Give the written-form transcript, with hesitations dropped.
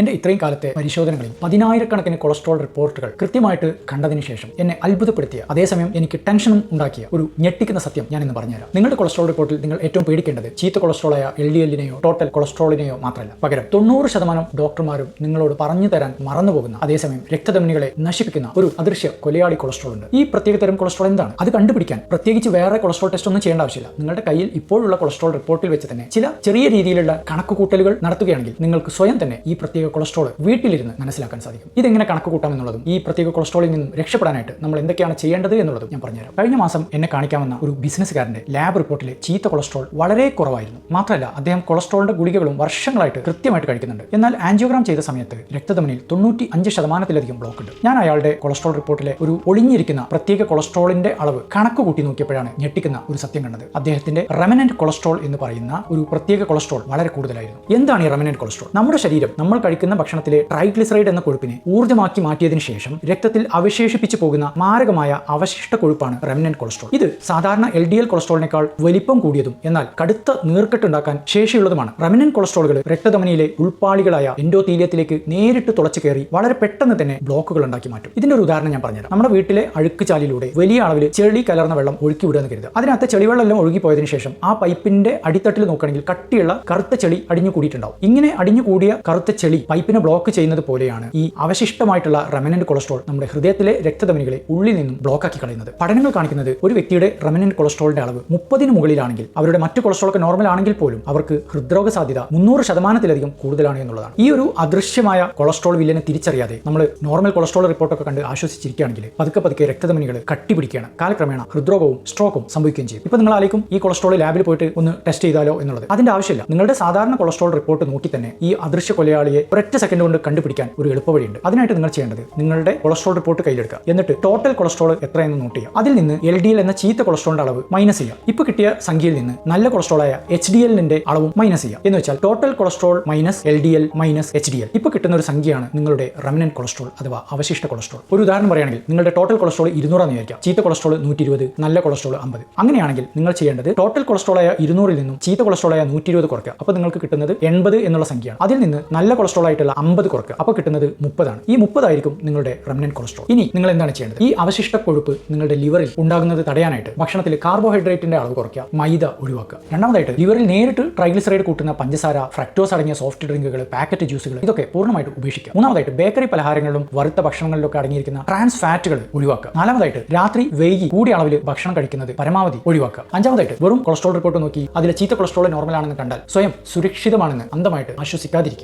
എൻ്റെ ഇത്രയും കാലത്തെ പരിശോധനകളിൽ പതിനായിരക്കണക്കിന് കൊളസ്ട്രോൾ റിപ്പോർട്ടുകൾ കൃത്യമായിട്ട് കണ്ടതിന് ശേഷം എന്നെ അത്ഭുതപ്പെടുത്തിയ അതേസമയം എനിക്ക് ടെൻഷനും ഉണ്ടാക്കിയ ഒരു ഞെട്ടിക്കുന്ന സത്യം ഞാൻ ഇന്ന് പറഞ്ഞുതരാം. നിങ്ങളുടെ കൊളസ്ട്രോൾ റിപ്പോർട്ടിൽ നിങ്ങൾ ഏറ്റവും പേടിക്കേണ്ടത് ചീത്ത കൊളസ്ട്രോളായ LDLനെയോ ടോട്ടൽ കൊളസ്ട്രോളിനെയോ മാത്രമല്ല, പകരം 90% ഡോക്ടർമാരും നിങ്ങളോട് പറഞ്ഞു തരാൻ മറന്നുപോകുന്ന അതേസമയം രക്തധമനികളെ നശിപ്പിക്കുന്ന ഒരു അദൃശ്യ കൊലയാളി കൊളസ്ട്രോൾ ഉണ്ട്. ഈ പ്രത്യേക തരം കൊളസ്ട്രോൾ എന്താണ്? അത് കണ്ടുപിടിക്കാൻ പ്രത്യേകിച്ച് വേറെ കൊളസ്ട്രോൾ ടെസ്റ്റ് ഒന്നും ചെയ്യേണ്ട ആവശ്യമില്ല. നിങ്ങളുടെ കയ്യിൽ ഇപ്പോഴുള്ള കൊളസ്ട്രോൾ റിപ്പോർട്ടിൽ വെച്ച് തന്നെ ചില ചെറിയ രീതിയിലുള്ള കണക്കുകൂട്ടലുകൾ നടത്തുകയാണെങ്കിൽ നിങ്ങൾക്ക് സ്വയം തന്നെ ഈ പ്രത്യേക കൊളസ്ട്രോൾ വീട്ടിലിരുന്ന് മനസ്സിലാക്കാൻ സാധിക്കും. ഇതെങ്ങനെ കണക്ക് കൂട്ടാമെന്നുള്ളതും ഈ പ്രത്യേക കൊളസ്ട്രോളിൽ നിന്നും രക്ഷപ്പെടാനായിട്ട് നമ്മൾ എന്തൊക്കെയാണ് ചെയ്യേണ്ടത് എന്നുള്ളതും ഞാൻ പറഞ്ഞുതരാം. കഴിഞ്ഞ മാസം എന്നെ കാണിക്കാമെന്ന ഒരു ബിസിനസ്സുകാരന്റെ ലാബ് റിപ്പോർട്ടിലെ ചീത്ത കൊളസ്ട്രോൾ വളരെ കുറവായിരുന്നു. മാത്രമല്ല, അദ്ദേഹം കൊളസ്ട്രോളിന്റെ ഗുളികകളും വർഷങ്ങളായിട്ട് കൃത്യമായിട്ട് കഴിക്കുന്നുണ്ട്. എന്നാൽ ആൻജിയോഗ്രാം ചെയ്ത സമയത്ത് രക്തധമനിയിൽ 95% ബ്ലോക്ക് ഉണ്ട്. ഞാൻ അയാളുടെ കൊളസ്ട്രോൾ റിപ്പോർട്ടിലെ ഒരു ഒളിഞ്ഞിരിക്കുന്ന പ്രത്യേക കൊളസ്ട്രോളിന്റെ അളവ് കണക്ക് കൂട്ടി നോക്കിയപ്പോഴാണ് ഞെട്ടിക്കുന്ന ഒരു സത്യം കണ്ടത്. അദ്ദേഹത്തിന്റെ റെമനന്റ് കൊളസ്ട്രോൾ എന്ന് പറയുന്ന ഒരു പ്രത്യേക കൊളസ്ട്രോൾ വളരെ കൂടുതലായിരുന്നു. എന്താണ് ഈ റെമനന്റ് കൊളസ്ട്രോൾ? നമ്മുടെ ശരീരം നമ്മൾ കഴിക്കുന്ന ഭക്ഷണത്തിലെ ട്രൈഗ്ലിസറൈഡ് എന്ന കൊഴുപ്പിനെ ഊർജ്ജമാക്കി മാറ്റിയതിനു ശേഷം രക്തത്തിൽ അവശേഷിപ്പിച്ചു പോകുന്ന മാരകമായ അവശിഷ്ട കൊഴുപ്പാണ് റെമനന്റ് കൊളസ്ട്രോൾ. ഇത് സാധാരണ LDL കൊളസ്ട്രോളിനേക്കാൾ വലിപ്പം കൂടിയതും എന്നാൽ കടുത്ത നീർക്കെട്ടുണ്ടാക്കാൻ ശേഷിയുള്ളതുമാണ്. റെമനന്റ് കൊളസ്ട്രോളുകൾ രക്തധമനിയിലെ ഉൾപ്പാളികളായ എൻഡോതീലിയത്തിലേക്ക് നേരിട്ട് തുളച്ചു കയറി വളരെ പെട്ടെന്ന് തന്നെ ബ്ലോക്കുകൾ ഉണ്ടാക്കി മാറ്റും. ഇതിന്റെ ഒരു ഉദാഹരണം ഞാൻ പറഞ്ഞുതരാം. നമ്മുടെ വീട്ടിലെ അഴുക്ക് ചാലിലൂടെ വലിയ അളവിൽ ചെളി കലർന്ന വെള്ളം ഒഴുക്കി വിടുക എന്ന് കരുതുക. അതിനകത്ത് ചെളിവെള്ളം എല്ലാം ഒഴുകി പോയതിനു ശേഷം ആ പൈപ്പിന്റെ അടിത്തട്ടിൽ നോക്കുകയാണെങ്കിൽ കട്ടിയുള്ള കറുത്ത ചെളി അടിഞ്ഞു കൂടിയിട്ടുണ്ടാവും. ഇങ്ങനെ അടിഞ്ഞു കൂടിയ കറുത്ത ചെളി പൈപ്പിനെ ബ്ലോക്ക് ചെയ്യുന്നത് പോലെയാണ് ഈ അവശിഷ്ടമായിട്ടുള്ള റെമനന്റ് കൊളസ്ട്രോൾ നമ്മുടെ ഹൃദയത്തിലെ രക്തധമനികളെ ഉള്ളിൽ നിന്നും ബ്ലോക്കാക്കി കളയുന്നത്. പഠനങ്ങൾ കാണിക്കുന്നത് ഒരു വ്യക്തിയുടെ റെമനന്റ് കൊളസ്ട്രോളിന്റെ അളവ് 30 മുകളിലാണെങ്കിൽ അവരുടെ മറ്റു കൊളസ്ട്രോൾ ഒക്കെ നോർമൽ ആണെങ്കിൽ പോലും അവർക്ക് ഹൃദ്രോഗ സാധ്യത 300% കൂടുതലാണ് എന്നുള്ളതാണ്. ഈ ഒരു അദൃശ്യമായ കൊളസ്ട്രോൾ വില്ലനെ തിരിച്ചറിയാതെ നമ്മൾ നോർമൽ കൊളസ്ട്രോൾ റിപ്പോർട്ടൊക്കെ കണ്ട് ആശ്വസിച്ചിരിക്കുകയാണെങ്കിൽ പതുക്കെ രക്തധമനികൾ കട്ടിപിടിക്കുകയാണ്. കാലക്രമേണ ഹൃദ്രോഗവും സ്ട്രോക്കും സംഭവിക്കുകയും ചെയ്യും. ഇപ്പോൾ നിങ്ങൾ ആലോചിക്കും ഈ കൊളസ്ട്രോൾ ലാബിൽ പോയിട്ട് ഒന്ന് ടെസ്റ്റ് ചെയ്താലോ എന്നുള്ളത്. അതിന്റെ ആവശ്യമില്ല. നിങ്ങളുടെ സാധാരണ കൊളസ്ട്രോൾ റിപ്പോർട്ട് നോക്കി തന്നെ ഈ അദൃശ്യ കൊലയാളിയെ ഒരൊറ്റ സെക്കൻഡ് കൊണ്ട് കണ്ടുപിടിക്കാൻ ഒരു എളുപ്പവഴിയുണ്ട്. അതിനായിട്ട് നിങ്ങൾ ചെയ്യേണ്ടത് നിങ്ങളുടെ കൊളസ്ട്രോൾ റിപ്പോർട്ട് കയ്യിലെടുക്കുക. എന്നിട്ട് ടോട്ടൽ കൊളസ്ട്രോൾ എത്രയെന്ന് നോട്ട് ചെയ്യുക. അതിൽ നിന്ന് LDL എന്ന ചീത്ത കൊളസ്ട്രോളിന്റെ അളവ് മൈനസ് ചെയ്യുക. ഇപ്പോൾ കിട്ടിയ സംഖ്യയിൽ നിന്ന് നല്ല കൊളസ്ട്രോളായ HDLന്റെ അളവും മൈനസ് ചെയ്യുക. എന്ന് വെച്ചാൽ total cholesterol minus LDL minus HDL. ഇപ്പോൾ കിട്ടുന്ന ഒരു സംഖ്യയാണ് നിങ്ങളുടെ റെമനന്റ് കൊളസ്ട്രോൾ അഥവാ അവശിഷ്ട കൊളസ്ട്രോൾ. ഒരു ഉദാഹരണം പറയുകയാണെങ്കിൽ നിങ്ങളുടെ ടോട്ടൽ കൊളസ്ട്രോൾ 200 എന്ന് വിചാരിക്കാം. ചീത്ത കൊളസ്ട്രോൾ 120, നല്ല കൊളസ്ട്രോൾ 50. അങ്ങനെയാണെങ്കിൽ നിങ്ങൾ ചെയ്യേണ്ടത് ടോട്ടൽ കൊളസ്ട്രോളായ 200ൽ നിന്നും ചീത്ത കൊളസ്ട്രോളായ 120 കുറയ്ക്കുക. അപ്പോൾ നിങ്ങൾക്ക് കിട്ടുന്നത് 80 എന്നുള്ള സംഖ്യയാണ്. അതിൽ നിന്ന് നല്ല കൊളസ്ട്രോൾ ആയിട്ടുള്ള 50 കുറയ്ക്കുക. അപ്പോൾ കിട്ടുന്നത് 30 ആണ്. ഈ 30 ആയിരിക്കും നിങ്ങളുടെ റെമനന്റ് കൊളസ്ട്രോൾ. ഇനി നിങ്ങൾ എന്താണ് ചെയ്യേണ്ടത്? ഈ അവശിഷ്ട കൊഴുപ്പ് നിങ്ങളുടെ ലിവറിൽ ഉണ്ടാകുന്നത് തടയാനായിട്ട് ഭക്ഷണത്തിൽ കാർബോഹൈഡ്രേറ്റിന്റെ അളവ് കുറയ്ക്കുക, മൈദ ഒഴിവാക്കുക. രണ്ടാമതായിട്ട് ലിവറിൽ നേരിട്ട് ട്രൈഗ്ലിസറൈഡ് കൂട്ടുന്ന പഞ്ചസാര, ഫ്രക്ടോസ് അടങ്ങിയ സോഫ്റ്റ് ഡ്രിങ്കുകൾ, പാക്കറ്റ് ജ്യൂസുകൾ ഇതൊക്കെ പൂർണ്ണമായിട്ട് ഉപേക്ഷിക്കുക. മൂന്നാമതായിട്ട് ബേക്കറി പലഹാരങ്ങളിലും വറുത്ത ഭക്ഷണങ്ങളിലൊക്കെ അടങ്ങിയിരിക്കുന്ന ട്രാൻസ് ഫാറ്റുകൾ ഒഴിവാക്കുക. നാലാമതായിട്ട് രാത്രി വൈകി കൂടിയ അളവിൽ ഭക്ഷണം കഴിക്കുന്നത് പരമാവധി ഒഴിവാക്കുക. അഞ്ചാമതായിട്ട് വെറും കൊളസ്ട്രോൾ റിപ്പോർട്ട് നോക്കി അതിലെ ചീത്ത കൊളസ്ട്രോൾ നോർമൽ ആണെന്ന് കണ്ടാൽ സ്വയം സുരക്ഷിതമാണെന്ന് അന്ധമായിട്ട് ആശ്വസിക്കാതിരിക്കുക.